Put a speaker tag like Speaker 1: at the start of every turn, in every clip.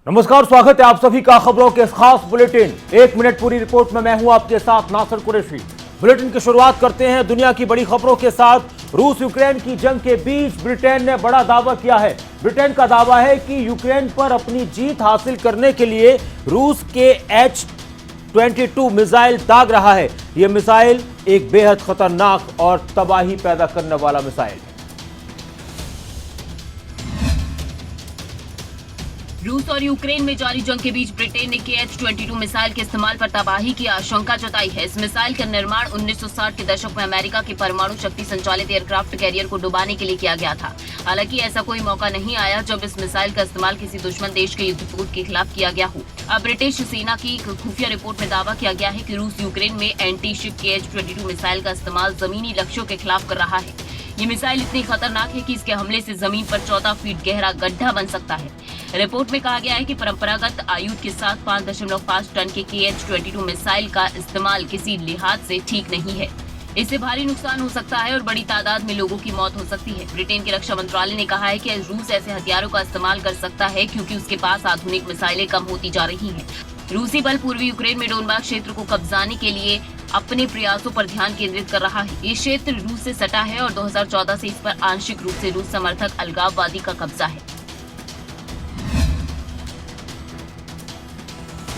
Speaker 1: नमस्कार, स्वागत है आप सभी का खबरों के इस खास बुलेटिन एक मिनट पूरी रिपोर्ट में। मैं हूं आपके साथ नासिर कुरैशी। बुलेटिन की शुरुआत करते हैं दुनिया की बड़ी खबरों के साथ। रूस यूक्रेन की जंग के बीच ब्रिटेन ने बड़ा दावा किया है। ब्रिटेन का दावा है कि यूक्रेन पर अपनी जीत हासिल करने के लिए रूस के H-22 मिसाइल दाग रहा है। यह मिसाइल एक बेहद खतरनाक और तबाही पैदा करने वाला मिसाइल है।
Speaker 2: रूस और यूक्रेन में जारी जंग के बीच ब्रिटेन ने H-22 मिसाइल के इस्तेमाल पर तबाही की आशंका जताई है। इस मिसाइल का निर्माण 1960 के दशक में अमेरिका के परमाणु शक्ति संचालित एयरक्राफ्ट कैरियर को डुबाने के लिए किया गया था। हालांकि ऐसा कोई मौका नहीं आया जब इस मिसाइल का इस्तेमाल किसी दुश्मन देश के युद्धपोत के खिलाफ किया गया हो। अब ब्रिटिश सेना की खुफिया रिपोर्ट में दावा किया गया है कि रूस यूक्रेन में एंटी शिप H-22 मिसाइल का इस्तेमाल जमीनी लक्ष्यों के खिलाफ कर रहा है। ये मिसाइल इतनी खतरनाक है कि इसके हमले से जमीन पर 14 फीट गहरा गड्ढा बन सकता है। रिपोर्ट में कहा गया है कि परंपरागत आयुध के साथ 5.5 टन के H-22 मिसाइल का इस्तेमाल किसी लिहाज से ठीक नहीं है। इससे भारी नुकसान हो सकता है और बड़ी तादाद में लोगों की मौत हो सकती है। ब्रिटेन के रक्षा मंत्रालय ने कहा है कि रूस ऐसे हथियारों का इस्तेमाल कर सकता है क्योंकि उसके पास आधुनिक मिसाइलें कम होती जा रही हैं। रूसी बल पूर्वी यूक्रेन में डोनबास क्षेत्र को कब्जाने के लिए अपने प्रयासों पर ध्यान केंद्रित कर रहा है। ये क्षेत्र रूस से सटा है और 2014 से इस पर आंशिक रूप से रूस समर्थक अलगाववादी का कब्जा है।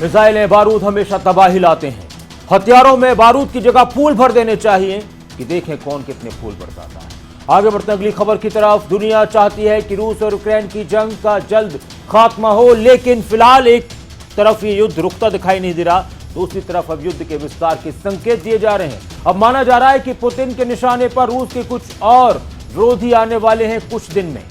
Speaker 1: मिसाइलें बारूद हमेशा तबाही लाते हैं। हथियारों में बारूद की जगह फूल भर देने चाहिए कि देखें कौन कितने फूल बरसाता है। आगे बढ़ते अगली खबर की तरफ। दुनिया चाहती है कि रूस और यूक्रेन की जंग का जल्द खात्मा हो, लेकिन फिलहाल एक तरफ ये युद्ध रुकता दिखाई नहीं दे रहा, दूसरी तरफ अब युद्ध के विस्तार के संकेत दिए जा रहे हैं। अब माना जा रहा है कि पुतिन के निशाने पर रूस के कुछ और विरोधी आने वाले हैं कुछ दिन में।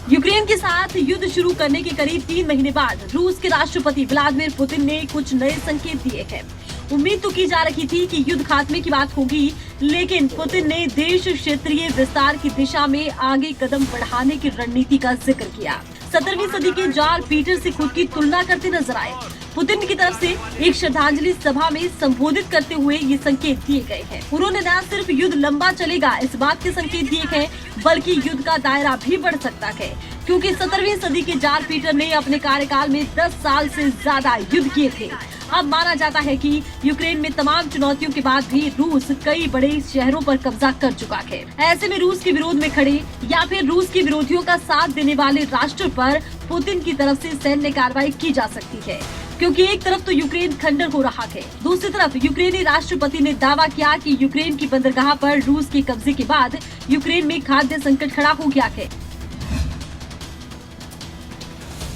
Speaker 3: यूक्रेन के साथ युद्ध शुरू करने के करीब 3 महीने बाद रूस के राष्ट्रपति व्लादिमीर पुतिन ने कुछ नए संकेत दिए हैं। उम्मीद तो की जा रही थी कि युद्ध खात्मे की बात होगी, लेकिन पुतिन ने देश क्षेत्रीय विस्तार की दिशा में आगे कदम बढ़ाने की रणनीति का जिक्र किया। 17वीं सदी के जार्ल पीटर से खुद की तुलना करते नजर आए। पुतिन की तरफ से एक श्रद्धांजलि सभा में संबोधित करते हुए ये संकेत दिए गए हैं। उन्होंने न सिर्फ युद्ध लंबा चलेगा इस बात के संकेत दिए हैं, बल्कि युद्ध का दायरा भी बढ़ सकता है, क्योंकि 17वीं सदी के जार्ल पीटर ने अपने कार्यकाल में 10 साल से ज्यादा युद्ध किए थे। अब माना जाता है कि यूक्रेन में तमाम चुनौतियों के बाद भी रूस कई बड़े शहरों पर कब्जा कर चुका है। ऐसे में रूस के विरोध में खड़े या फिर रूस के विरोधियों का साथ देने वाले राष्ट्र पर पुतिन की तरफ से सैन्य कार्रवाई की जा सकती है, क्योंकि एक तरफ तो यूक्रेन खंडर हो रहा है, दूसरी तरफ यूक्रेनी राष्ट्रपति ने दावा किया कि यूक्रेन की बंदरगाह पर रूस के कब्जे के बाद यूक्रेन में खाद्य संकट खड़ा हो गया है।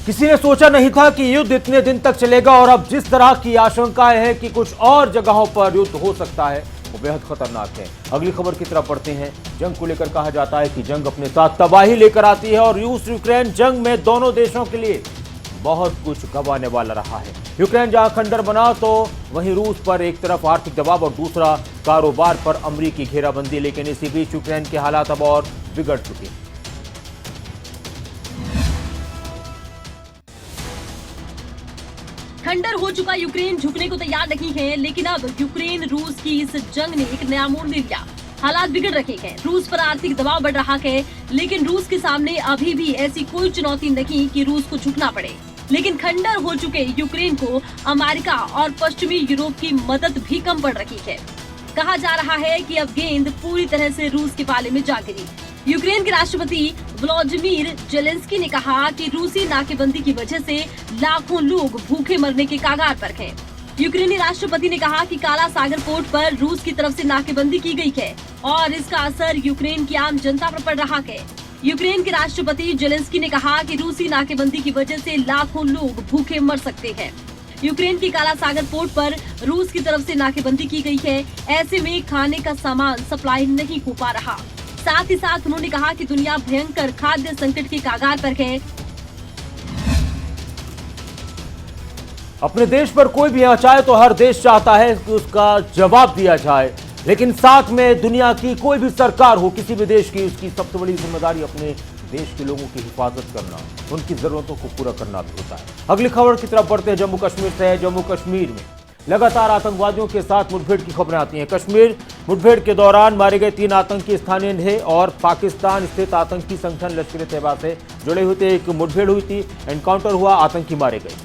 Speaker 1: किसी ने सोचा नहीं था कि युद्ध इतने दिन तक चलेगा और अब जिस तरह की आशंकाएं हैं कि कुछ और जगहों पर युद्ध हो सकता है वो बेहद खतरनाक है। अगली खबर की तरफ बढ़ते हैं। जंग को लेकर कहा जाता है कि जंग अपने साथ तबाही लेकर आती है और रूस यूक्रेन जंग में दोनों देशों के लिए बहुत कुछ गंवाने वाला रहा है। यूक्रेन जहां खंडर बना तो वहीं रूस पर एक तरफ आर्थिक दबाव और दूसरा कारोबार पर अमेरिकी घेराबंदी, लेकिन इसी बीच यूक्रेन के हालात अब और बिगड़ चुके हैं।
Speaker 3: खंडर हो चुका यूक्रेन झुकने को तैयार नहीं है, लेकिन अब यूक्रेन रूस की इस जंग ने एक नया मोड़ ले लिया। हालात बिगड़ रहे हैं, रूस पर आर्थिक दबाव बढ़ रहा है, लेकिन रूस के सामने अभी भी ऐसी कोई चुनौती नहीं कि रूस को झुकना पड़े। लेकिन खंडर हो चुके यूक्रेन को अमेरिका और पश्चिमी यूरोप की मदद भी कम पड़ रही है। कहा जा रहा है कि अब गेंद पूरी तरह से रूस के पाले में जा गिरी। यूक्रेन के राष्ट्रपति व्लादिमीर जेलेंस्की ने कहा कि रूसी नाकेबंदी की वजह से लाखों लोग भूखे मरने के कगार पर हैं। यूक्रेनी राष्ट्रपति ने कहा कि काला सागर पोर्ट पर रूस की तरफ से नाकेबंदी की गई है और इसका असर यूक्रेन की आम जनता पर पड़ रहा है। यूक्रेन के राष्ट्रपति जेलेंस्की ने कहा कि रूसी नाकेबंदी की वजह से लाखों लोग भूखे मर सकते हैं। यूक्रेन की काला सागर पोर्ट पर रूस की तरफ से नाकेबंदी की गई है। ऐसे में खाने का सामान सप्लाई नहीं हो पा रहा। साथ ही साथ उन्होंने कहा कि दुनिया भयंकर खाद्य संकट के कगार पर है।
Speaker 1: अपने देश पर कोई भी आ चाहे तो हर देश चाहता है कि उसका जवाब दिया जाए, लेकिन साथ में दुनिया की कोई भी सरकार हो, किसी भी देश की, उसकी सबसे बड़ी जिम्मेदारी अपने देश के लोगों की हिफाजत करना, उनकी जरूरतों को पूरा करना भी होता है। अगली खबर की तरफ बढ़ते हैं। जम्मू कश्मीर से। जम्मू कश्मीर में लगातार आतंकवादियों के साथ मुठभेड़ की खबरें आती हैं। कश्मीर मुठभेड़ के दौरान मारे गए 3 आतंकी स्थानीय थे और पाकिस्तान स्थित आतंकी संगठन लश्कर ए तैयबा से जुड़े हुए थे। एक मुठभेड़ हुई थी, एनकाउंटर हुआ, आतंकी मारे गए।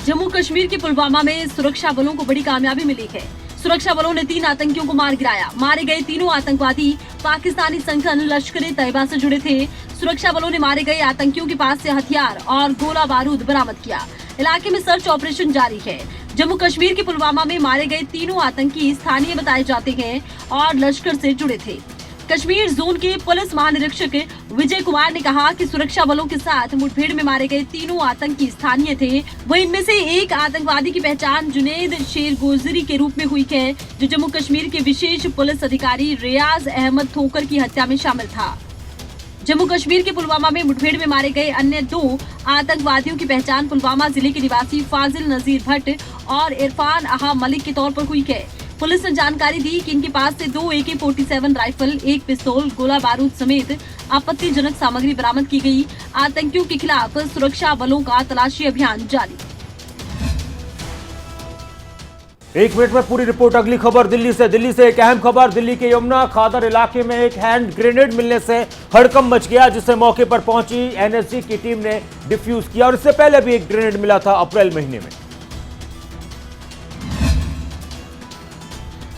Speaker 3: जम्मू कश्मीर के पुलवामा में सुरक्षा बलों को बड़ी कामयाबी मिली है। सुरक्षा बलों ने 3 आतंकियों को मार गिराया। मारे गए तीनों आतंकवादी पाकिस्तानी संगठन लश्कर ए तैयबा से जुड़े थे। सुरक्षा बलों ने मारे गए आतंकियों के पास से हथियार और गोला बारूद बरामद किया। इलाके में सर्च ऑपरेशन जारी है। जम्मू कश्मीर के पुलवामा में मारे गए तीनों आतंकी स्थानीय बताए जाते हैं और लश्कर से जुड़े थे। कश्मीर जोन के पुलिस महानिरीक्षक विजय कुमार ने कहा कि सुरक्षा बलों के साथ मुठभेड़ में मारे गए तीनों आतंकी स्थानीय थे। वहीं इनमें से एक आतंकवादी की पहचान जुनैद शेरगोजरी के रूप में हुई है, जो जम्मू कश्मीर के विशेष पुलिस अधिकारी रियाज अहमद थोकर की हत्या में शामिल था। जम्मू कश्मीर के पुलवामा में मुठभेड़ में मारे गए अन्य 2 आतंकवादियों की पहचान पुलवामा जिले के निवासी फाजिल नजीर भट्ट और इरफान आहा मलिक के तौर पर हुई है। पुलिस ने जानकारी दी कि इनके पास से 2 AK-47 राइफल, 1 पिस्तौल, गोला बारूद समेत आपत्तिजनक सामग्री बरामद की गई। आतंकियों के खिलाफ सुरक्षा बलों का तलाशी अभियान जारी।
Speaker 1: 1 मिनट में पूरी रिपोर्ट। अगली खबर दिल्ली से एक अहम खबर। दिल्ली के यमुना खादर इलाके में एक हैंड ग्रेनेड मिलने से हड़कंप मच गया, जिसे मौके पर पहुंची NSG की टीम ने डिफ्यूज किया। और इससे पहले भी एक ग्रेनेड मिला था अप्रैल महीने में।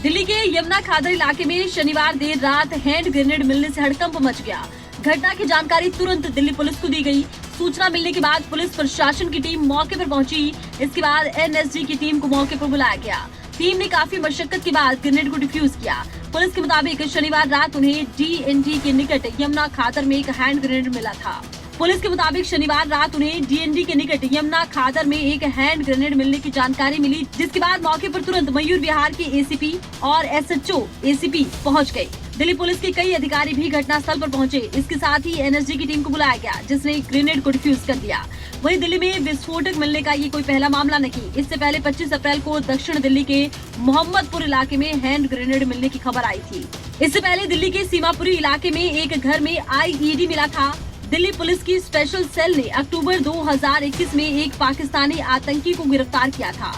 Speaker 3: दिल्ली के यमुना खादर इलाके में शनिवार देर रात हैंड ग्रेनेड मिलने से हड़कंप मच गया। घटना की जानकारी तुरंत दिल्ली पुलिस को दी गई। सूचना मिलने के बाद पुलिस प्रशासन की टीम मौके पर पहुंची। इसके बाद NSG की टीम को मौके पर बुलाया गया। टीम ने काफी मशक्कत के बाद ग्रेनेड को डिफ्यूज किया। पुलिस के मुताबिक शनिवार रात उन्हें DND के निकट यमुना खादर में एक हैंड ग्रेनेड मिला था। पुलिस के मुताबिक शनिवार रात उन्हें DND के निकट यमुना खादर में एक हैंड ग्रेनेड मिलने की जानकारी मिली, जिसके बाद मौके पर तुरंत मयूर विहार के ACP और SHO ACP पहुंच गए। दिल्ली पुलिस के कई अधिकारी भी घटनास्थल पर पहुंचे। इसके साथ ही NSG की टीम को बुलाया गया, जिसने ग्रेनेड को डिफ्यूज कर दिया। वहीं दिल्ली में विस्फोटक मिलने का ये कोई पहला मामला नहीं। इससे पहले 25 अप्रैल को दक्षिण दिल्ली के मोहम्मदपुर इलाके में हैंड ग्रेनेड मिलने की खबर आई थी। इससे पहले दिल्ली के सीमापुरी इलाके में एक घर में IED मिला था। दिल्ली पुलिस की स्पेशल सेल ने अक्टूबर 2021 में एक पाकिस्तानी आतंकी को गिरफ्तार किया था।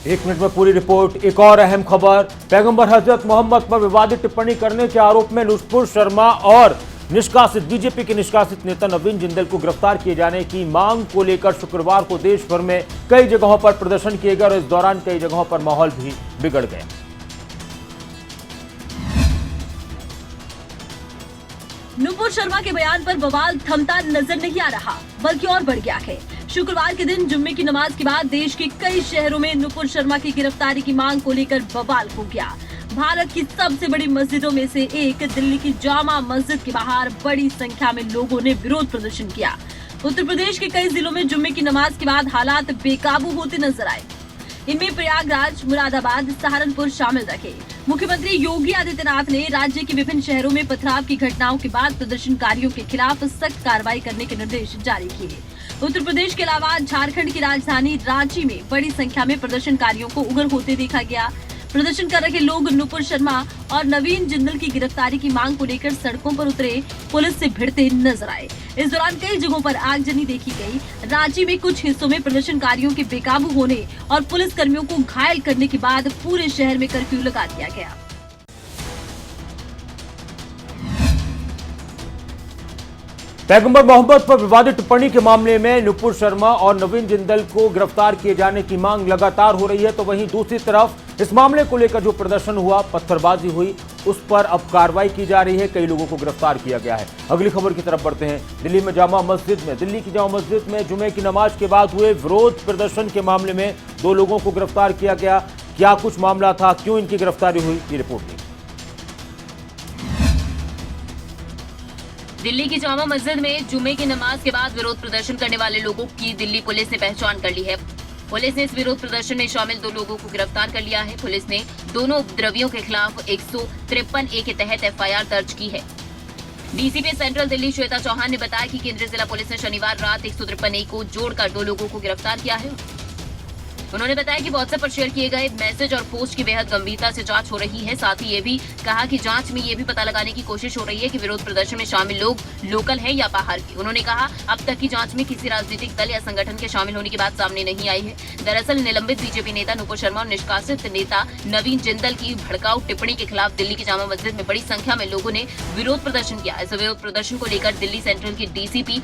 Speaker 1: एक मिनट में पूरी रिपोर्ट। एक और अहम खबर। पैगंबर हजरत मोहम्मद पर विवादित टिप्पणी करने के आरोप में नुपुर शर्मा और बीजेपी के निष्कासित नेता नवीन जिंदल को गिरफ्तार किए जाने की मांग को लेकर शुक्रवार को देश भर में कई जगहों पर प्रदर्शन किए गए और इस दौरान कई जगहों पर माहौल भी बिगड़ गया।
Speaker 3: नुपुर शर्मा के बयान पर बवाल थमता नजर नहीं आ रहा, बल्कि और बढ़ गया है। शुक्रवार के दिन जुम्मे की नमाज के बाद देश के कई शहरों में नुपुर शर्मा की गिरफ्तारी की मांग को लेकर बवाल हो गया। भारत की सबसे बड़ी मस्जिदों में से एक दिल्ली की जामा मस्जिद के बाहर बड़ी संख्या में लोगों ने विरोध प्रदर्शन किया। उत्तर प्रदेश के कई जिलों में जुम्मे की नमाज के बाद हालात बेकाबू होते नजर आए। इनमें प्रयागराज, मुरादाबाद, सहारनपुर शामिल रहे। मुख्यमंत्री योगी आदित्यनाथ ने राज्य के विभिन्न शहरों में पथराव की घटनाओं के बाद प्रदर्शनकारियों के खिलाफ सख्त कार्रवाई करने के निर्देश जारी किए। उत्तर प्रदेश के अलावा झारखंड की राजधानी रांची में बड़ी संख्या में प्रदर्शनकारियों को उग्र होते देखा गया। प्रदर्शन कर रहे लोग नुपुर शर्मा और नवीन जिंदल की गिरफ्तारी की मांग को लेकर सड़कों पर उतरे, पुलिस से भिड़ते नजर आए। इस दौरान कई जगहों पर आगजनी देखी गई। रांची में कुछ हिस्सों में प्रदर्शनकारियों के बेकाबू होने और पुलिस कर्मियों को घायल करने के बाद पूरे शहर में कर्फ्यू लगा दिया गया।
Speaker 1: पैगंबर मोहम्मद पर विवादित टिप्पणी के मामले में नुपुर शर्मा और नवीन जिंदल को गिरफ्तार किए जाने की मांग लगातार हो रही है, तो वहीं दूसरी तरफ इस मामले को लेकर जो प्रदर्शन हुआ, पत्थरबाजी हुई, उस पर अब कार्रवाई की जा रही है। कई लोगों को गिरफ्तार किया गया है। अगली खबर की तरफ बढ़ते हैं। दिल्ली की जामा मस्जिद में जुमे की नमाज के बाद हुए विरोध प्रदर्शन के मामले में 2 लोगों को गिरफ्तार किया गया। क्या कुछ मामला था, क्यों इनकी गिरफ्तारी हुई, ये रिपोर्ट।
Speaker 2: दिल्ली की जामा मस्जिद में जुमे की नमाज के बाद विरोध प्रदर्शन करने वाले लोगों की दिल्ली पुलिस ने पहचान कर ली है। पुलिस ने इस विरोध प्रदर्शन में शामिल 2 लोगों को गिरफ्तार कर लिया है। पुलिस ने दोनों उपद्रवियों के खिलाफ 153A के तहत FIR दर्ज की है। DCP सेंट्रल दिल्ली श्वेता चौहान ने बताया कि केंद्रीय जिला पुलिस ने शनिवार रात 153A को जोड़कर 2 लोगों को गिरफ्तार किया है। उन्होंने बताया कि व्हाट्सएप पर शेयर किए गए मैसेज और पोस्ट की बेहद गंभीरता से जांच हो रही है। साथ ही ये भी कहा कि जांच में ये भी पता लगाने की कोशिश हो रही है कि विरोध प्रदर्शन में शामिल लोग लोकल है या बाहर के। उन्होंने कहा अब तक की जांच में किसी राजनीतिक दल या संगठन के शामिल होने की बात सामने नहीं आई है। दरअसल निलंबित बीजेपी नेता नुपुर शर्मा और निष्कासित नेता नवीन जिंदल की भड़काऊ टिप्पणी के खिलाफ दिल्ली की जामा मस्जिद में बड़ी संख्या में लोगों ने विरोध प्रदर्शन किया। इस विरोध प्रदर्शन को लेकर दिल्ली सेंट्रल की डीसीपी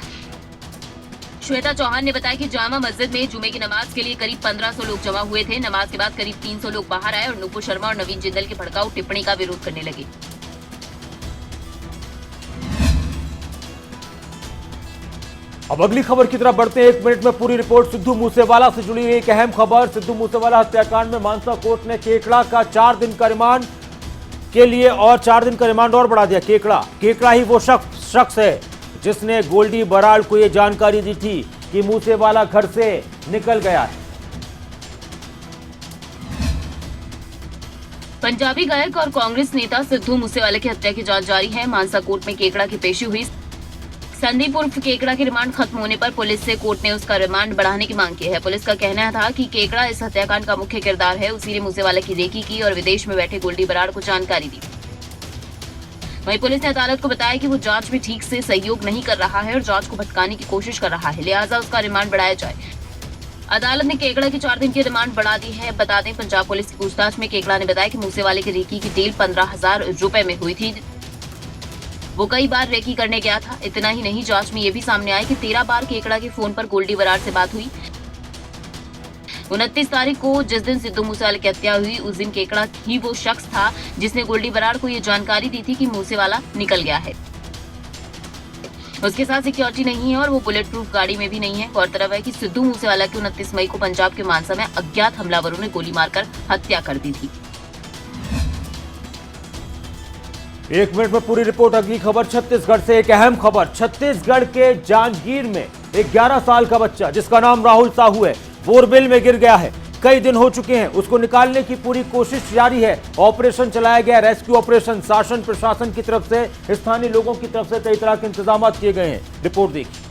Speaker 2: श्वेता चौहान ने बताया कि जामा मस्जिद में जुमे की नमाज के लिए करीब 1500 लोग जमा हुए थे। नमाज के बाद करीब 300 लोग बाहर आए और नुपुर शर्मा और नवीन जिंदल की भड़काऊ टिप्पणी का विरोध करने लगे।
Speaker 1: अब अगली खबर की तरफ बढ़ते हैं। 1 मिनट में पूरी रिपोर्ट। सिद्धू मूसेवाला से जुड़ी हुई एक अहम खबर। सिद्धू मूसेवाला हत्याकांड में मानसा कोर्ट ने केकड़ा का 4 दिन का रिमांड के लिए और 4 दिन का रिमांड और बढ़ा दिया। केकड़ा ही वो शख्स है जिसने गोल्डी बराड़ को यह जानकारी दी थी कि मूसेवाला घर से निकल गया है।
Speaker 2: पंजाबी गायक और कांग्रेस नेता सिद्धू मूसेवाला की हत्या की जांच जारी है। मानसा कोर्ट में केकड़ा की पेशी हुई। संदीप उर्फ केकड़ा के रिमांड खत्म होने पर पुलिस से कोर्ट ने उसका रिमांड बढ़ाने की मांग की है। पुलिस का कहना था कि केकड़ा इस हत्याकांड का मुख्य किरदार है। उसी ने मूसेवाला की रेकी की और विदेश में बैठे गोल्डी बराड़ को जानकारी दी। वहीं पुलिस ने अदालत को बताया कि वो जांच में ठीक से सहयोग नहीं कर रहा है और जांच को भटकाने की कोशिश कर रहा है, लिहाजा उसका रिमांड बढ़ाया जाए। अदालत ने केकड़ा की 4 दिन की रिमांड बढ़ा दी है। बता दें, पंजाब पुलिस की पूछताछ में केकड़ा ने बताया कि मूसेवाले की रेकी की डील 15,000 रुपए में हुई थी। वो कई बार रेकी करने गया था। इतना ही नहीं, जांच में ये भी सामने आया कि 13 बार केकड़ा के फोन पर गोल्डी बराड़ से बात हुई। 29 तारीख को जिस दिन सिद्धू मूसेवाला की हत्या हुई उस दिन केकड़ा ही वो शख्स था जिसने गोल्डी बराड़ को ये जानकारी दी थी कि मूसेवाला निकल गया है। उसके साथ सिक्योरिटी नहीं है और वो बुलेट प्रूफ गाड़ी में भी नहीं है। गौरतलब है कि सिद्धू मूसेवाला की 29 मई को पंजाब के मानसा में अज्ञात हमलावरों ने गोली मारकर हत्या कर दी थी।
Speaker 1: 1 मिनट में पूरी रिपोर्ट। अगली खबर छत्तीसगढ़ से एक अहम खबर। छत्तीसगढ़ के जांजगीर में एक 11 साल का बच्चा जिसका नाम राहुल साहू है बोरवेल में गिर गया है। कई दिन हो चुके हैं, उसको निकालने की पूरी कोशिश जारी है। ऑपरेशन चलाया गया, रेस्क्यू ऑपरेशन। शासन प्रशासन की तरफ से, स्थानीय लोगों की तरफ से कई तरह के इंतजाम किए गए हैं। रिपोर्ट देखिए।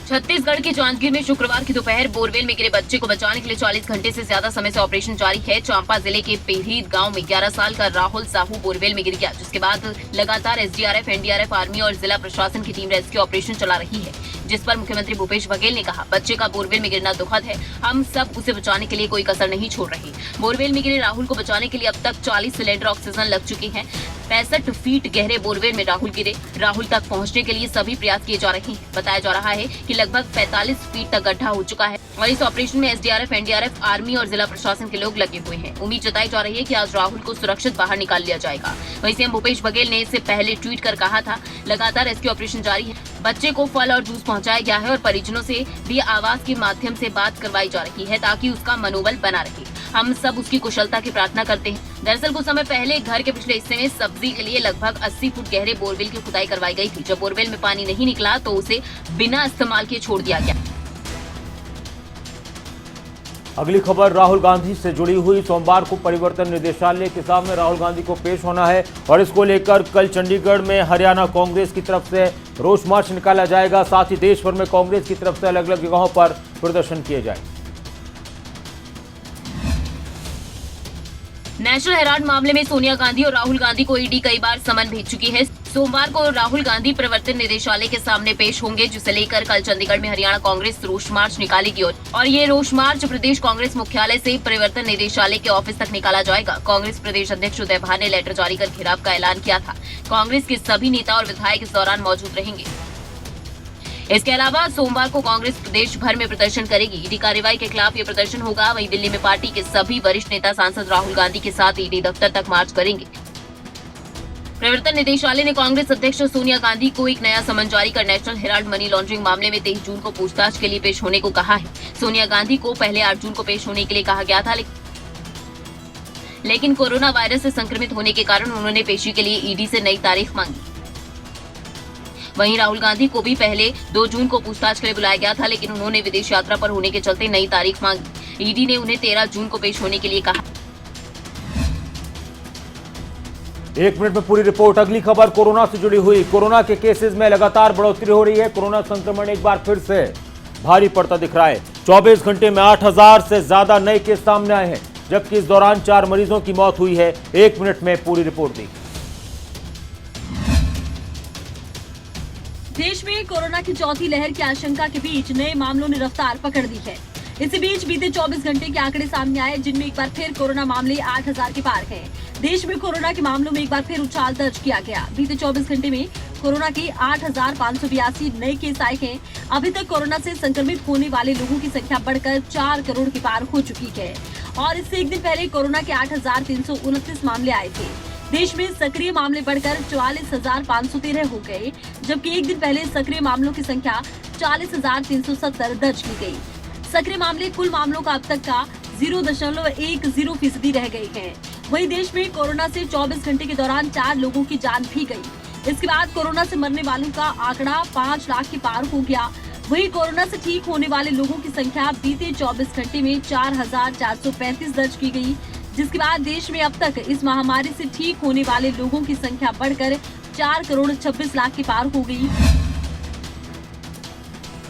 Speaker 2: छत्तीसगढ़ के जांजगीर में शुक्रवार की दोपहर बोरवेल में गिरे बच्चे को बचाने के लिए 40 घंटे से ज्यादा समय से ऑपरेशन जारी है। चांपा जिले के पेढ़ीद गांव में 11 साल का राहुल साहू बोरवेल में गिर गया, जिसके बाद लगातार एसडीआरएफ, एनडीआरएफ, आर्मी और जिला प्रशासन की टीम रेस्क्यू ऑपरेशन चला रही है, जिस पर मुख्यमंत्री भूपेश बघेल ने कहा, बच्चे का बोरवेल में गिरना दुखद है, हम सब उसे बचाने के लिए कोई कसर नहीं छोड़ रहे। बोरवेल में गिरे राहुल को बचाने के लिए अब तक 40 सिलेंडर ऑक्सीजन लग चुके हैं। 65 फीट गहरे बोरवेल में राहुल गिरे। राहुल तक पहुंचने के लिए सभी प्रयास किए जा रहे हैं। बताया जा रहा है कि लगभग 45 फीट तक गड्ढा हो चुका है और इस ऑपरेशन में एसडीआरएफ, एनडीआरएफ, आर्मी और जिला प्रशासन के लोग लगे हुए हैं। उम्मीद जताई जा रही है कि आज राहुल को सुरक्षित बाहर निकाल लिया जाएगा। वहीं सीएम भूपेश बघेल ने इससे पहले ट्वीट कर कहा था, लगातार रेस्क्यू ऑपरेशन जारी है। बच्चे को फल और जूस पहुंचाया गया है और परिजनों से भी आवाज के माध्यम से बात करवाई जा रही है ताकि उसका मनोबल बना रहे। हम सब उसकी कुशलता की प्रार्थना करते हैं। दरअसल कुछ समय पहले घर के पिछले हिस्से में सब्जी के लिए लगभग 80 फुट गहरे बोरवेल की खुदाई करवाई गई थी। जब बोरवेल में पानी नहीं निकला तो उसे बिना इस्तेमाल किए छोड़ दिया गया।
Speaker 1: अगली खबर राहुल गांधी से जुड़ी हुई। सोमवार को परिवर्तन निदेशालय के सामने राहुल गांधी को पेश होना है और इसको लेकर कल चंडीगढ़ में हरियाणा कांग्रेस की तरफ से रोष मार्च निकाला जाएगा। साथ ही देश भर में कांग्रेस की तरफ से अलग अलग जगहों पर प्रदर्शन किए जाएंगे।
Speaker 2: नेशनल हेराल्ड मामले में सोनिया गांधी और राहुल गांधी को ईडी कई बार समन भेज चुकी है। सोमवार को राहुल गांधी प्रवर्तन निदेशालय के सामने पेश होंगे, जिसे लेकर कल चंडीगढ़ में हरियाणा कांग्रेस रोष मार्च निकालेगी और ये रोष मार्च प्रदेश कांग्रेस मुख्यालय से प्रवर्तन निदेशालय के ऑफिस तक निकाला जाएगा। कांग्रेस प्रदेश अध्यक्ष उदय भान ने लेटर जारी कर घेराव का ऐलान किया था। कांग्रेस के सभी नेता और विधायक इस दौरान मौजूद रहेंगे। इसके अलावा सोमवार को कांग्रेस प्रदेश भर में प्रदर्शन करेगी। ईडी कार्रवाई के खिलाफ ये प्रदर्शन होगा। वहीं दिल्ली में पार्टी के सभी वरिष्ठ नेता सांसद राहुल गांधी के साथ ईडी दफ्तर तक मार्च करेंगे। प्रवर्तन निदेशालय ने कांग्रेस अध्यक्ष सोनिया गांधी को एक नया समन जारी कर नेशनल हेराल्ड मनी लॉन्ड्रिंग मामले में 23 जून को पूछताछ के लिए पेश होने को कहा है। सोनिया गांधी को पहले 8 जून को पेश होने के लिए कहा गया था, लेकिन कोरोना वायरस से संक्रमित होने के कारण उन्होंने पेशी के लिए ईडी से नई तारीख मांगी। वहीं राहुल गांधी को भी पहले 2 जून को पूछताछ के लिए बुलाया गया था, लेकिन उन्होंने विदेश यात्रा पर होने के चलते नई तारीख मांगी। ईडी ने उन्हें 13 जून को पेश होने के लिए कहा।
Speaker 1: 1 मिनट में पूरी रिपोर्ट। अगली खबर कोरोना से जुड़ी हुई। कोरोना के केसेस में लगातार बढ़ोतरी हो रही है। कोरोना संक्रमण एक बार फिर से भारी पड़ता दिख रहा है। 24 घंटे में 8000 से ज्यादा नए केस सामने आए हैं, जबकि इस दौरान 4 मरीजों की मौत हुई है। 1 मिनट में पूरी रिपोर्ट दी।
Speaker 3: देश में कोरोना की चौथी लहर की आशंका के बीच नए मामलों ने रफ्तार पकड़ ली है। इसी बीच बीते 24 घंटे के आंकड़े सामने आए, जिनमें एक बार फिर कोरोना मामले 8000 के पार हैं। देश में कोरोना के मामलों में एक बार फिर उछाल दर्ज किया गया। बीते 24 घंटे में कोरोना के 8582 नए केस आए हैं। अभी तक कोरोना से संक्रमित होने वाले लोगों की संख्या बढ़कर 4 करोड़ के पार हो चुकी है और इससे एक दिन पहले कोरोना के 8329 मामले आए थे। देश में सक्रिय मामले बढ़कर 44,513 हो गए, जबकि एक दिन पहले सक्रिय मामलों की संख्या 40,370 दर्ज की गई। सक्रिय मामले कुल मामलों का अब तक का 0.10% रह गए हैं। वहीं देश में कोरोना से 24 घंटे के दौरान 4 लोगों की जान भी गई। इसके बाद कोरोना से मरने वालों का आंकड़ा 5 लाख के पार हो गया। वहीं कोरोना से ठीक होने वाले लोगों की संख्या बीते 24 घंटे में 4,435 दर्ज की गई, जिसके बाद देश में अब तक इस महामारी से ठीक होने वाले लोगों की संख्या बढ़कर 4 करोड़ 26 लाख के पार हो गई।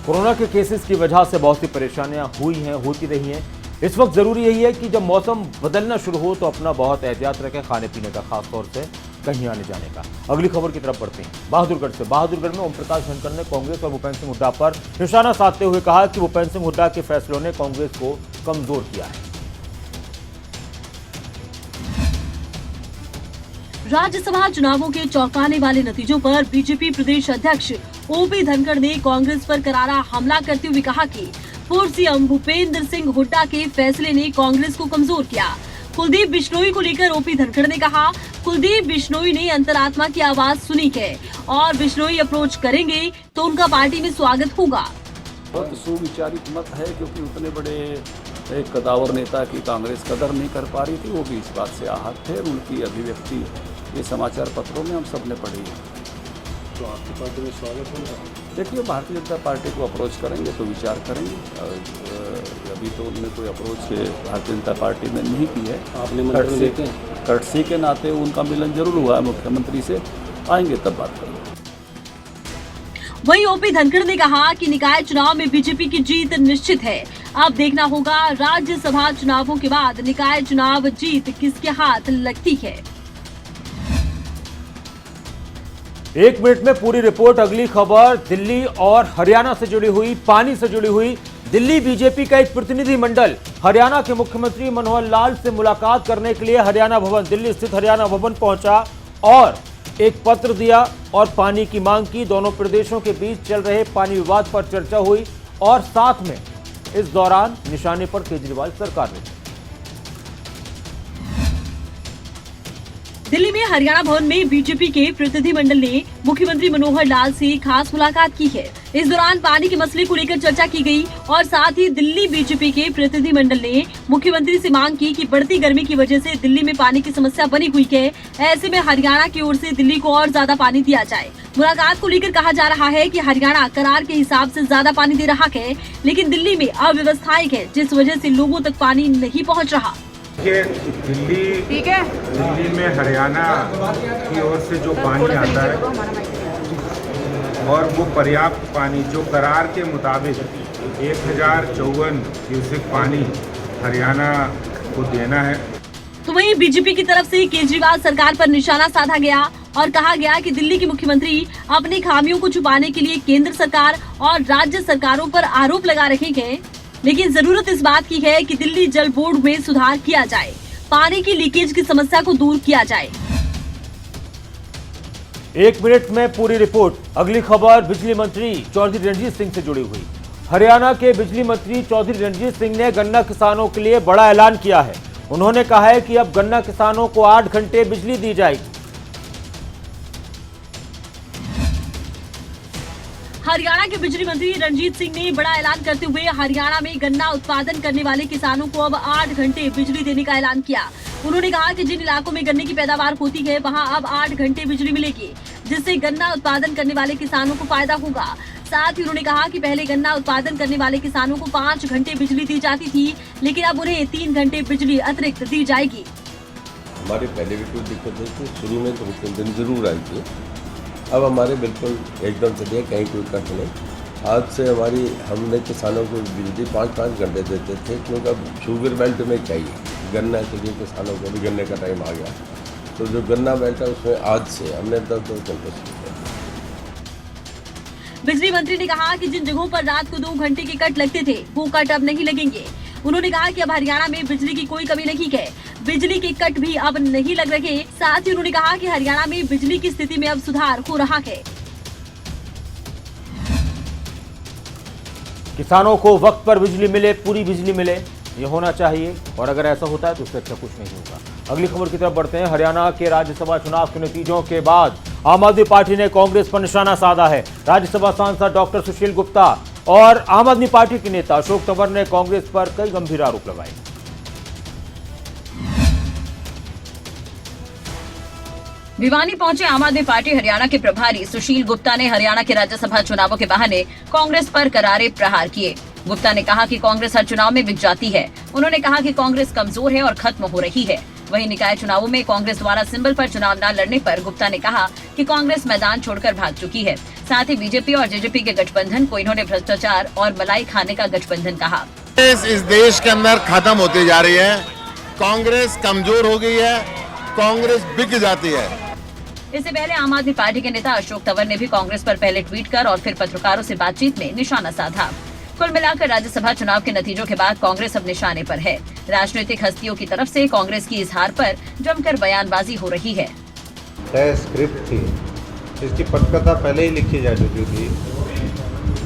Speaker 1: कोरोना के केसेस की वजह से बहुत सी परेशानियां हुई हैं, होती रही हैं। इस वक्त जरूरी यही है कि जब मौसम बदलना शुरू हो तो अपना बहुत एहतियात रखें, खाने पीने का, खास तौर से कहीं आने जाने का। अगली खबर की तरफ बढ़ते हैं। बहादुरगढ़ से। बहादुरगढ़ में ओम प्रकाश धनखड़ ने कांग्रेस और भूपेंद्र सिंह हुड्डा पर निशाना साधते हुए कहा कि भूपेंद्र सिंह हुड्डा के फैसलों ने कांग्रेस को कमजोर किया है।
Speaker 3: राज्यसभा चुनावों के चौंकाने वाले नतीजों पर बीजेपी प्रदेश अध्यक्ष ओपी धनखड़ ने कांग्रेस पर करारा हमला करते हुए कहा कि पूर्व सीएम भूपेंद्र सिंह हुड्डा के फैसले ने कांग्रेस को कमजोर किया। कुलदीप बिश्नोई को लेकर ओपी धनखड़ ने कहा, कुलदीप बिश्नोई ने अंतरात्मा की आवाज सुनी है और बिश्नोई अप्रोच करेंगे तो उनका पार्टी में स्वागत होगा।
Speaker 4: बहुत सुविचारित मत है, क्योंकि उतने बड़े एक कदावर नेता की कांग्रेस कदर नहीं कर पा रही थी, वो भी इस बात से आहत थे। उनकी अभिव्यक्ति ये समाचार पत्रों में हम सब ने पढ़ी है।
Speaker 5: तो आपकी पार्टी में स्वागत होगा?
Speaker 4: देखिए, भारतीय जनता पार्टी को अप्रोच करेंगे तो विचार करेंगे। अभी तो उन्होंने कोई अप्रोच भारतीय जनता पार्टी में नहीं की है।
Speaker 5: आपने मंत्री देते हैं?
Speaker 4: कर्टसी के नाते उनका मिलन जरूर हुआ है मुख्यमंत्री से, आएंगे तब बात करेंगे।
Speaker 3: वहीं ओपी धनखड़ ने कहा कि निकाय चुनाव में बीजेपी की जीत निश्चित है। अब देखना होगा राज्यसभा चुनावों के बाद निकाय चुनाव जीत किसके हाथ लगती है।
Speaker 1: 1 मिनट में पूरी रिपोर्ट। अगली खबर दिल्ली और हरियाणा से जुड़ी हुई, पानी से जुड़ी हुई। दिल्ली बीजेपी का एक प्रतिनिधिमंडल हरियाणा के मुख्यमंत्री मनोहर लाल से मुलाकात करने के लिए हरियाणा भवन, दिल्ली स्थित हरियाणा भवन पहुंचा और एक पत्र दिया और पानी की मांग की। दोनों प्रदेशों के बीच चल रहे पानी विवाद पर चर्चा हुई और साथ में इस दौरान निशाने पर केजरीवाल सरकार ने।
Speaker 3: दिल्ली में हरियाणा भवन में बीजेपी के प्रतिनिधिमंडल ने मुख्यमंत्री मनोहर लाल से खास मुलाकात की है। इस दौरान पानी के मसले को लेकर चर्चा की गई और साथ ही दिल्ली बीजेपी के प्रतिनिधिमंडल ने मुख्यमंत्री से मांग की कि बढ़ती गर्मी की वजह से दिल्ली में पानी की समस्या बनी हुई है, ऐसे में हरियाणा की ओर से दिल्ली को और ज्यादा पानी दिया जाए। मुलाकात को लेकर कहा जा रहा है कि हरियाणा करार के हिसाब से ज्यादा पानी दे रहा है, लेकिन दिल्ली में अव्यवस्थाएं है, जिस वजह से लोगों तक पानी नहीं पहुँच रहा।
Speaker 6: दिल्ली में हरियाणा की ओर से जो पानी आता है और वो पर्याप्त पानी जो करार के मुताबिक 1054 क्यूसेक पानी हरियाणा को देना है।
Speaker 3: तो वहीं बीजेपी की तरफ से केजरीवाल सरकार पर निशाना साधा गया और कहा गया कि दिल्ली के मुख्यमंत्री अपनी खामियों को छुपाने के लिए केंद्र सरकार और राज्य सरकारों पर आरोप लगा रहे हैं, लेकिन जरूरत इस बात की है कि दिल्ली जल बोर्ड में सुधार किया जाए, पानी की लीकेज की समस्या को दूर किया जाए।
Speaker 1: 1 मिनट में पूरी रिपोर्ट। अगली खबर बिजली मंत्री चौधरी रणजीत सिंह से जुड़ी हुई। हरियाणा के बिजली मंत्री चौधरी रणजीत सिंह ने गन्ना किसानों के लिए बड़ा ऐलान किया है। उन्होंने कहा है कि अब गन्ना किसानों को 8 घंटे बिजली दी जाएगी।
Speaker 3: हरियाणा के बिजली मंत्री रणजीत सिंह ने बड़ा ऐलान करते हुए हरियाणा में गन्ना उत्पादन करने वाले किसानों को अब 8 घंटे बिजली देने का ऐलान किया। उन्होंने कहा कि जिन इलाकों में गन्ने की पैदावार होती है वहां अब 8 घंटे बिजली मिलेगी, जिससे गन्ना उत्पादन करने वाले किसानों को फायदा होगा। साथ ही उन्होंने कहा कि पहले गन्ना उत्पादन करने वाले किसानों को 5 घंटे बिजली दी जाती थी, लेकिन अब उन्हें 3 घंटे बिजली अतिरिक्त दी जाएगी।
Speaker 5: हमारे पहले भी कोई दिक्कत नहीं थी, शुरू में तो दिन जरूर आई थी। अब हमारे बिल्कुल एकदम से दिया, कहीं कोई कट नहीं। आज से हमने किसानों को बिजली 5-5 घंटे देते थे, क्योंकि अब शुगर बेल्ट में चाहिए गन्ना के लिए, किसानों को भी गन्ने का टाइम आ गया। तो जो गन्ना बेल्ट है उसमें आज से हमने 10-10 घंटे शुरू कर दिया।
Speaker 3: बिजली मंत्री ने कहा कि जिन जगहों पर रात को 2 घंटे के कट लगते थे वो कट अब नहीं लगेंगे। उन्होंने कहा कि अब हरियाणा में बिजली की कोई कमी नहीं है, बिजली के कट भी अब नहीं लग रहे। साथ ही उन्होंने कहा कि हरियाणा में बिजली की स्थिति में अब सुधार हो रहा है।
Speaker 1: किसानों को वक्त पर बिजली मिले, पूरी बिजली मिले, ये होना चाहिए, और अगर ऐसा होता है तो उससे अच्छा कुछ नहीं होगा। अगली खबर की तरफ बढ़ते हैं। हरियाणा के राज्यसभा चुनाव के नतीजों के बाद आम आदमी पार्टी ने कांग्रेस पर निशाना साधा है। राज्यसभा सांसद डॉक्टर सुशील गुप्ता और आम आदमी पार्टी के नेता अशोक तंवर ने कांग्रेस पर कई गंभीर आरोप लगाए।
Speaker 2: भिवानी पहुंचे आम आदमी पार्टी हरियाणा के प्रभारी सुशील गुप्ता ने हरियाणा के राज्यसभा चुनावों के बहाने कांग्रेस पर करारे प्रहार किए। गुप्ता ने कहा कि कांग्रेस हर चुनाव में बिक जाती है। उन्होंने कहा कि कांग्रेस कमजोर है और खत्म हो रही है। वहीं निकाय चुनावों में कांग्रेस द्वारा सिंबल पर चुनाव न लड़ने पर गुप्ता ने कहा कि कांग्रेस मैदान छोड़कर भाग चुकी है। साथ ही बीजेपी और जेजेपी के गठबंधन को इन्होंने भ्रष्टाचार और मलाई खाने का गठबंधन कहा।
Speaker 7: इस देश के अंदर खत्म होती जा रही है, कांग्रेस कमजोर हो गई है, कांग्रेस बिक जाती है।
Speaker 2: इससे पहले आम आदमी पार्टी के नेता अशोक तंवर ने भी कांग्रेस पर पहले ट्वीट कर और फिर पत्रकारों से बातचीत में निशाना साधा। कुल मिलाकर राज्यसभा चुनाव के नतीजों के बाद कांग्रेस अब निशाने पर है। राजनीतिक हस्तियों की तरफ से कांग्रेस की इस हार पर जमकर बयानबाजी हो रही है।
Speaker 8: तय स्क्रिप्ट थी, इसकी पटकथा पहले ही लिखी जा चुकी थी।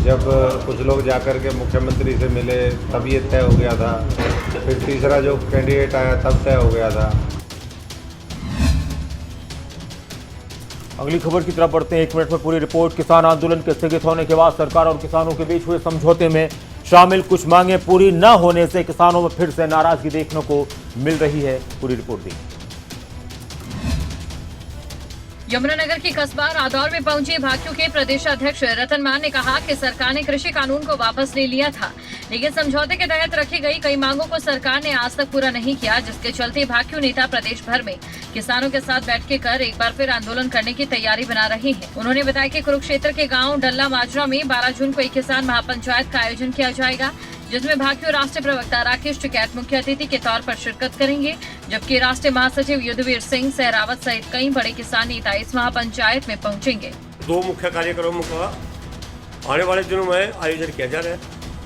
Speaker 8: जब कुछ लोग जाकर के मुख्यमंत्री से मिले तब ये तय हो गया था, फिर तीसरा जो कैंडिडेट आया तब तय हो गया था।
Speaker 1: अगली खबर की तरफ बढ़ते हैं। 1 मिनट में पूरी रिपोर्ट। किसान आंदोलन के स्थगित होने के बाद सरकार और किसानों के बीच हुए समझौते में शामिल कुछ मांगें पूरी न होने से किसानों में फिर से नाराजगी देखने को मिल रही है। पूरी रिपोर्ट देखिए।
Speaker 2: यमुनानगर के कस्बा रादौर में पहुंचे भाजपा के प्रदेश अध्यक्ष रतन मान ने कहा कि सरकार ने कृषि कानून को वापस ले लिया था, लेकिन समझौते के तहत रखी गई कई मांगों को सरकार ने आज तक पूरा नहीं किया, जिसके चलते भाजपा नेता प्रदेश भर में किसानों के साथ बैठकें कर एक बार फिर आंदोलन करने की तैयारी बना रहे हैं। उन्होंने बताया कि कुरुक्षेत्र के गाँव डल्ला माजरा में 12 जून को एक किसान महापंचायत का आयोजन किया जाएगा, जिसमें भाजपा राष्ट्रीय प्रवक्ता राकेश टिकैत मुख्य अतिथि के तौर पर शिरकत करेंगे, जबकि राष्ट्रीय महासचिव युद्धवीर सिंह सहरावत सहित कई बड़े किसान नेता इस महापंचायत में पहुंचेंगे।
Speaker 9: 2 मुख्य कार्यक्रमों का आने वाले दिनों में आयोजन किया जा रहा है।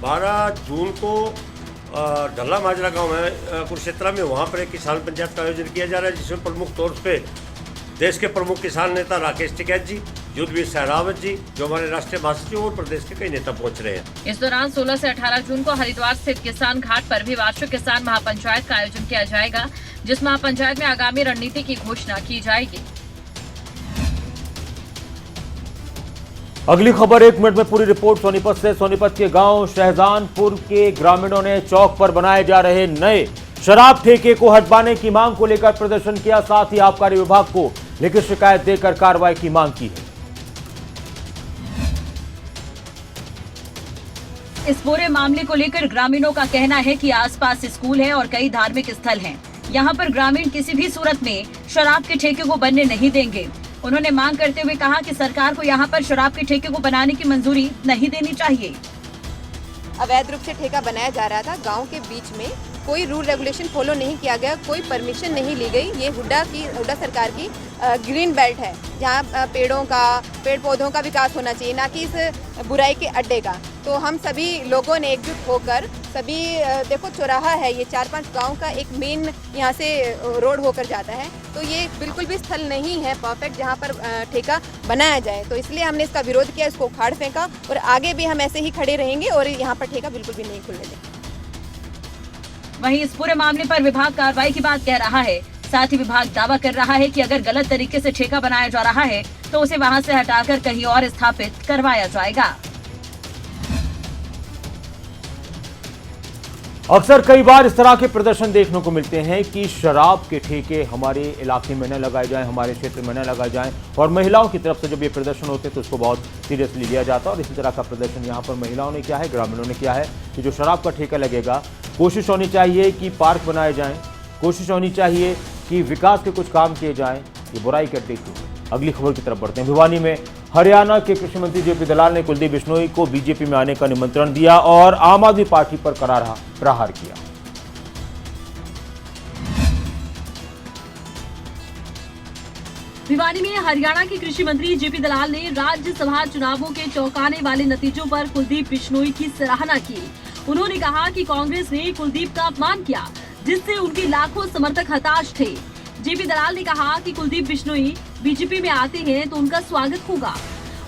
Speaker 9: 12 जून को डल्ला माजरा गांव में कुरुक्षेत्र में वहां पर एक किसान पंचायत का आयोजन किया जा रहा है, जिसमें प्रमुख तौर पे देश के प्रमुख किसान नेता राकेश टिकैत जी, युद्धवीर सहरावत जी, जो हमारे राष्ट्रीय महासचिव और प्रदेश के कई नेता पहुंच रहे हैं।
Speaker 2: इस दौरान 16 से 18 जून को हरिद्वार स्थित किसान घाट पर भी वार्षिक किसान महापंचायत का आयोजन किया जाएगा, जिस महापंचायत में आगामी रणनीति की घोषणा की जाएगी।
Speaker 1: अगली खबर 1 मिनट में पूरी रिपोर्ट सोनीपत से। सोनीपत के गांव शहजानपुर के ग्रामीणों ने चौक पर बनाए जा रहे नए शराब ठेके को हटवाने की मांग को लेकर प्रदर्शन किया। साथ ही आबकारी विभाग को लिखित शिकायत देकर कार्रवाई की मांग की है।
Speaker 2: इस पूरे मामले को लेकर ग्रामीणों का कहना है कि आसपास स्कूल है और कई धार्मिक स्थल हैं। यहां पर ग्रामीण किसी भी सूरत में शराब के ठेके को बनने नहीं देंगे। उन्होंने मांग करते हुए कहा कि सरकार को यहां पर शराब के ठेके को बनाने की मंजूरी नहीं देनी चाहिए।
Speaker 10: अवैध रूप से ठेका बनाया जा रहा था गांव के बीच में, कोई रूल रेगुलेशन फॉलो नहीं किया गया, कोई परमिशन नहीं ली गई। ये हुड्डा सरकार की ग्रीन बेल्ट है, जहाँ पेड़ पौधों का विकास होना चाहिए, ना कि इस बुराई के अड्डे का। तो हम सभी लोगों ने एकजुट होकर सभी देखो चौराहा है, ये 4-5 गांव का एक मेन यहाँ से रोड होकर जाता है, तो ये बिल्कुल भी स्थल नहीं है परफेक्ट जहाँ पर ठेका बनाया जाए। तो इसलिए हमने इसका विरोध किया, इसको उखाड़ फेंका और आगे भी हम ऐसे ही खड़े रहेंगे और यहाँ पर ठेका बिल्कुल भी नहीं खुलने देंगे।
Speaker 2: वहीं इस पूरे मामले पर विभाग कार्रवाई की बात कह रहा है। साथ ही विभाग दावा कर रहा है कि अगर गलत तरीके से ठेका बनाया जा रहा है तो उसे वहां से हटाकर कहीं और स्थापित करवाया जाएगा।
Speaker 1: अक्सर कई बार इस तरह के प्रदर्शन देखने को मिलते हैं कि शराब के ठेके हमारे इलाके में न लगाए जाएं, हमारे क्षेत्र में न लगाए जाएं, और महिलाओं की तरफ से जब ये प्रदर्शन होते हैं तो उसको बहुत सीरियसली लिया जाता है। और इसी तरह का प्रदर्शन यहाँ पर महिलाओं ने किया है, ग्रामीणों ने किया है कि जो शराब का ठेका लगेगा, कोशिश होनी चाहिए कि पार्क बनाए जाएं, कोशिश होनी चाहिए कि विकास के कुछ काम किए जाएं, ये बुराई करते क्यों। अगली खबर की तरफ बढ़ते हैं। भिवानी में हरियाणा के कृषि मंत्री जेपी दलाल ने कुलदीप बिश्नोई को बीजेपी में आने का निमंत्रण दिया और आम आदमी पार्टी पर करारा प्रहार किया।
Speaker 3: भिवानी में हरियाणा के कृषि मंत्री जेपी दलाल ने राज्यसभा चुनावों के चौंकाने वाले नतीजों पर कुलदीप बिश्नोई की सराहना की। उन्होंने कहा कि कांग्रेस ने कुलदीप का अपमान किया, जिससे उनके लाखों समर्थक हताश थे। जेपी दलाल ने कहा कि कुलदीप बिश्नोई बीजेपी में आते हैं तो उनका स्वागत होगा।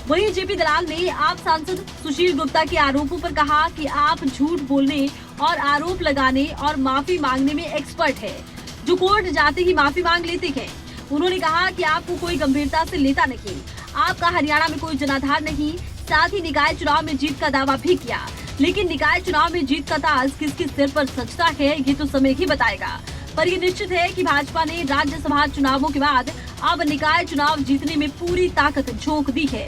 Speaker 3: वहीं जेपी दलाल ने आप सांसद सुशील गुप्ता के आरोपों पर कहा कि आप झूठ बोलने और आरोप लगाने और माफी मांगने में एक्सपर्ट है, जो कोर्ट जाते ही माफी मांग लेते हैं। उन्होंने कहा कि आपको कोई गंभीरता से लेता नहीं, आपका हरियाणा में कोई जनाधार नहीं। साथ ही निकाय चुनाव में जीत का दावा भी किया, लेकिन निकाय चुनाव में जीत का ताज किसके सिर पर सजता है ये तो समय ही बताएगा। पर ये निश्चित है कि भाजपा ने राज्यसभा चुनावों के बाद अब निकाय चुनाव जीतने में पूरी ताकत झोंक दी है।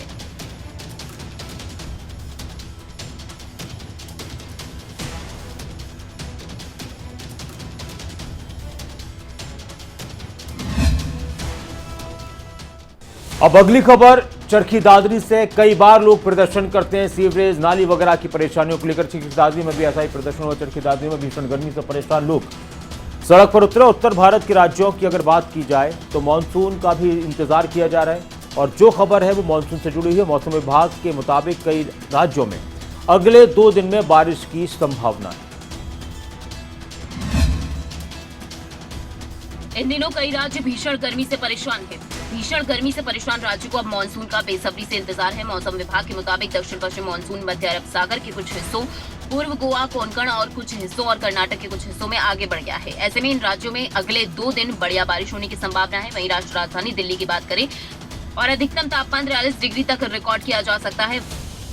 Speaker 1: अब अगली खबर चरखी दादरी से। कई बार लोग प्रदर्शन करते हैं सीवरेज नाली वगैरह की परेशानियों को लेकर। चरखी दादरी में भी ऐसा ही प्रदर्शन हुआ। चरखी दादरी में भीषण गर्मी से परेशान लोग सड़क पर उतरे। उत्तर भारत के राज्यों की अगर बात की जाए तो मानसून का भी इंतजार किया जा रहा है और जो खबर है वो मानसून से जुड़ी हुई है। मौसम विभाग के मुताबिक कई राज्यों में अगले 2 दिन में बारिश की संभावना है।
Speaker 2: इन दिनों कई राज्य भीषण गर्मी से परेशान हैं। भीषण गर्मी से परेशान राज्यों को अब मानसून का बेसब्री से इंतजार है। मौसम विभाग के मुताबिक दक्षिण पश्चिम मानसून मध्य अरब सागर के कुछ हिस्सों, पूर्व गोवा, कोंकण और कुछ हिस्सों और कर्नाटक के कुछ हिस्सों में आगे बढ़ गया है। ऐसे में इन राज्यों में अगले 2 दिन बढ़िया बारिश होने की संभावना है। वहीं राष्ट्रीय राजधानी दिल्ली की बात करें और अधिकतम तापमान 43 डिग्री तक रिकॉर्ड किया जा सकता है।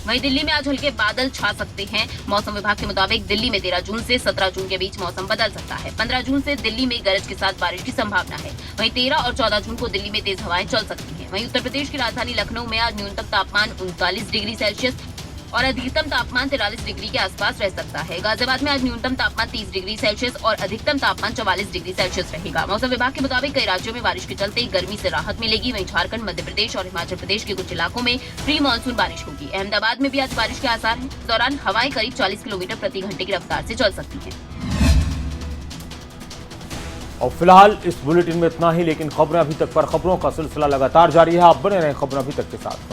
Speaker 2: वहीं दिल्ली में आज हल्के बादल छा सकते हैं। मौसम विभाग के मुताबिक दिल्ली में 13 जून से 17 जून के बीच मौसम बदल सकता है। 15 जून से दिल्ली में गरज के साथ बारिश की संभावना है। वहीं 13 और 14 जून को दिल्ली में तेज हवाएं चल सकती हैं। वहीं उत्तर प्रदेश की राजधानी लखनऊ में आज न्यूनतम तापमान 39 डिग्री सेल्सियस और अधिकतम तापमान 43 डिग्री के आसपास रह सकता है। गाजियाबाद में आज न्यूनतम तापमान 30 डिग्री सेल्सियस और अधिकतम तापमान 44 डिग्री सेल्सियस रहेगा। मौसम विभाग के मुताबिक कई राज्यों में बारिश के चलते गर्मी से राहत मिलेगी। वहीं झारखंड, मध्य प्रदेश और हिमाचल प्रदेश के कुछ इलाकों में प्री मानसून बारिश होगी। अहमदाबाद में भी आज बारिश के आसार हैं। इस दौरान हवाएं करीब 40 किलोमीटर प्रति घंटे की रफ्तार से चल सकती हैं।
Speaker 1: और फिलहाल इस बुलेटिन में इतना ही, लेकिन खबरें अभी तक पर खबरों का सिलसिला लगातार जारी है। आप बने रहें खबरें अभी तक के साथ।